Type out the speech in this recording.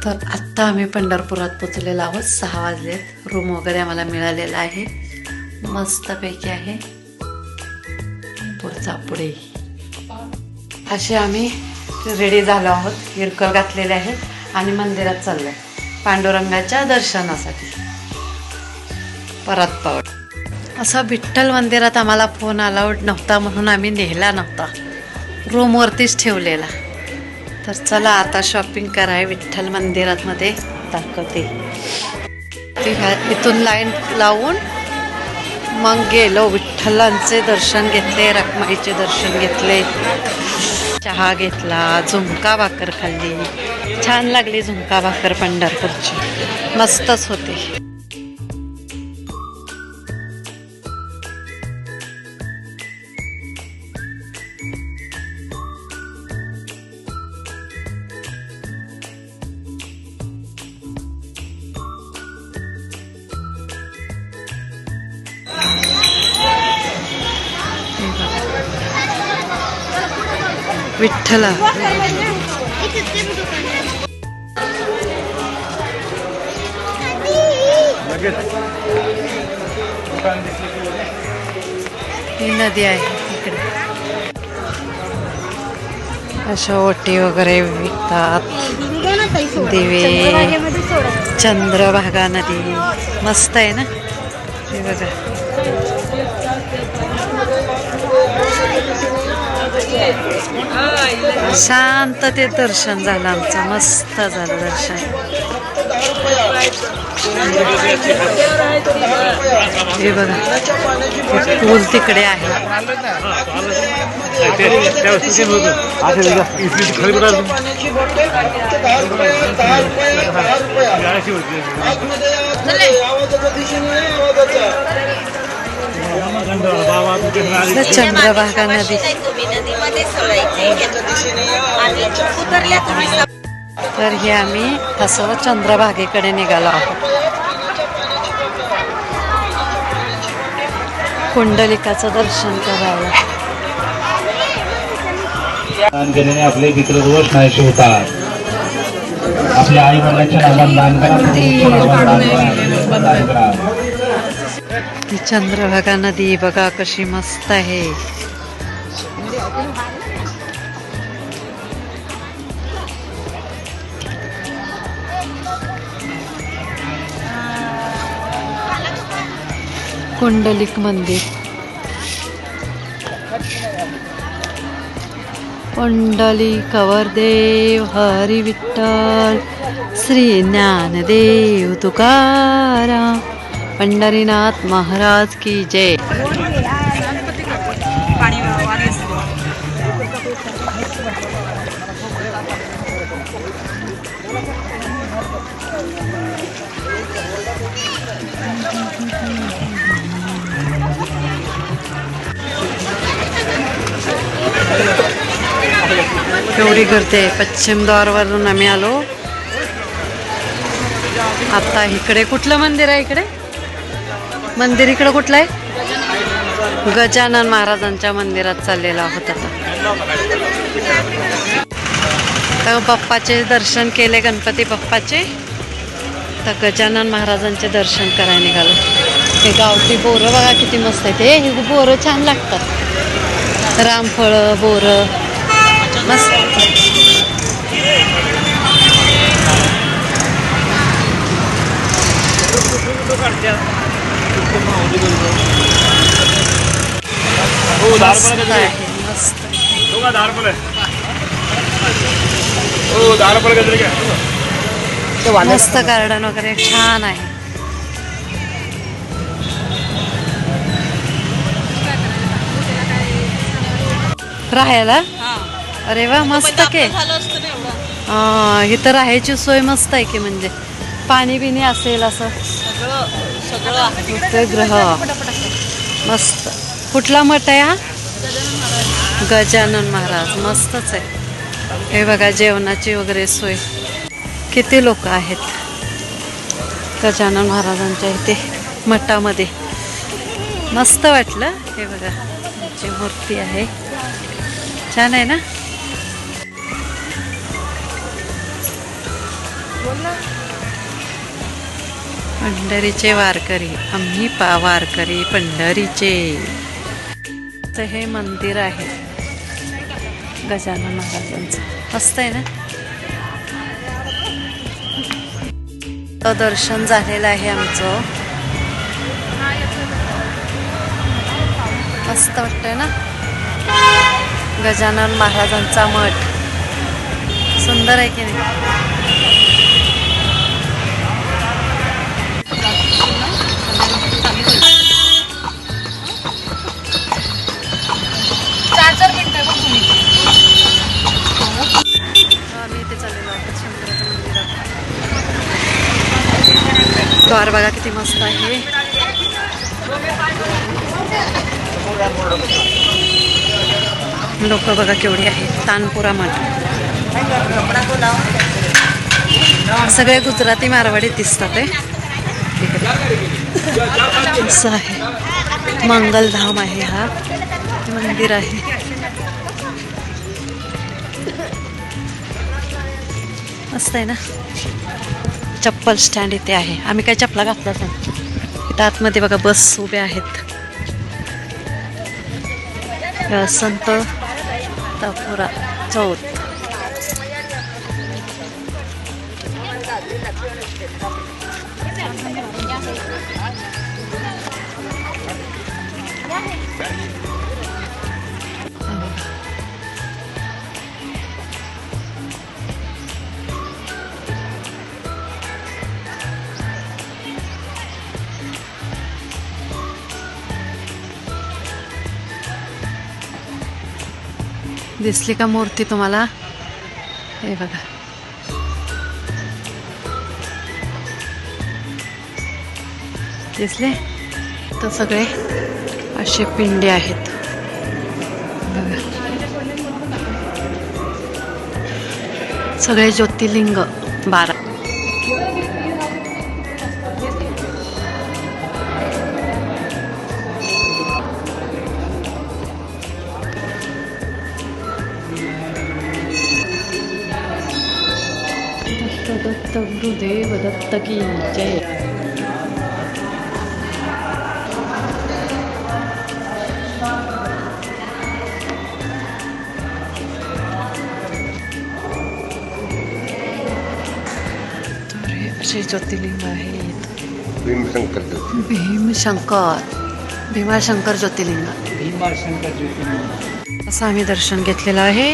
तर आत्ता आम्ही पंढरपुरात पोचलेलो आहोत. 6 वाजलेत. रूम वगैरे आम्हाला मिळालेला आहे, मस्तपैकी आहे. पुढे असे आम्ही रेडी झालो आहोत. इरकल घातलेले आहेत आणि मंदिरात चाललोय पांडुरंगाच्या दर्शनासाठी. परत पावड असं विठ्ठल मंदिरात आम्हाला फोन अलाउड नव्हता म्हणून आम्ही नेला नव्हता, रूमवरतीच ठेवलेला. तर चला आता शॉपिंग कराय विठ्ठल मंदिरात मध्ये दाखवते. इथून लाईन लावून मग गेलो. विठ्ठलांचे दर्शन घेतले, रखमाईचे दर्शन घेतले, चहा घेतला, झुणका भाकर खाल्ली. छान लागली झुणका भाकर पंढरपूरची, मस्तच होते. विठ्ठला ही नदी आहे इकडे. अशा ओटी वगैरे विकतात. दिवे, चंद्रभागा नदी मस्त आहे ना. हे बघा शांततेत दर्शन झालं आमचं, मस्त झालं दर्शन. हे बघा पूल तिकडे आहे. चंद्रभागा नदी. तर हे आम्ही असं चंद्रभागेकडे निघालो आहोत. कुंडलिकाचं दर्शन करायला. केल्याने आपले मित्र दोष नाहीसे होतात. आपल्या आई वडिलांच्या नावात दान करा. ती चंद्रभागा नदी बघा कशी मस्त आहे. कुंडलिक मंदिर. पुंडलिकावर देव हरी विठ्ठल, श्री ज्ञानदेव तुकाराम, पंढरीनाथ महाराज की जय. एवढी गर्दी आहे. पश्चिम द्वारवरून आम्ही आलो. आता इकडे कुठलं मंदिर आहे? इकडे मंदिर इकडे कुठलं आहे? गजानन महाराजांच्या मंदिरात चाललेला आहोत आता. तर बाप्पाचे दर्शन केले, गणपती बाप्पाचे. तर गजानन महाराजांचे दर्शन करायला निघालो. हे गावठी बोरं बघा किती मस्त आहेत. हे बोरं छान लागतात. रामफळं, बोरं मस्त. मस्त गार्डन वगैरे छान आहे. राहायला अरे वा मस्त के. इथं राहायची सोय मस्त आहे की, म्हणजे पाणी बिणी असेल असं ग्रह मस्त. कुठला मठ आहे हा? गजानन महाराज. मस्तच आहे. हे बघा जेवणाची वगैरे सोय. किती लोक आहेत गजानन महाराजांच्या इथे मठामध्ये. मस्त वाटलं. हे बघा त्यांची मूर्ती आहे, छान आहे ना. पंढरीचे वारकरी, आम्ही वारकरी पंढरीचे. तर हे मंदिर आहे गजानन महाराजांचं. मस्त आहे ना. दर्शन झालेलं आहे आमचं. मस्त वाटतंय ना. गजानन महाराजांचा मठ सुंदर आहे की नाही. आम्ही इथे चाललेलो आहोत शंकराचं मंदिरात. द्वार बघा किती मस्त आहे. लोक बघा केवढे आहेत. तानपुरा मठ. सगळे गुजराती मारवाडी दिसतात आहे. असं आहे. मंगलधाम आहे. हा मंदिर आहे. मस्त आहे ना. चप्पल स्टँड इथे आहे. आम्ही काय चपला घातलाच नाही. इथं आतमध्ये बघा बस उभ्या आहेत. संत तापुरा चौथ. दिसली का मूर्ती तुम्हाला? हे बघा. दिसले? तर सगळे असे पिंडे आहेत. बघा. सगळे ज्योतिर्लिंग 12. दत्त गुरुदेव दत्त की जय. तर हे असे ज्योतिर्लिंग आहेत. भीमाशंकर ज्योतिर्लिंग. असं आम्ही दर्शन घेतलेलं आहे.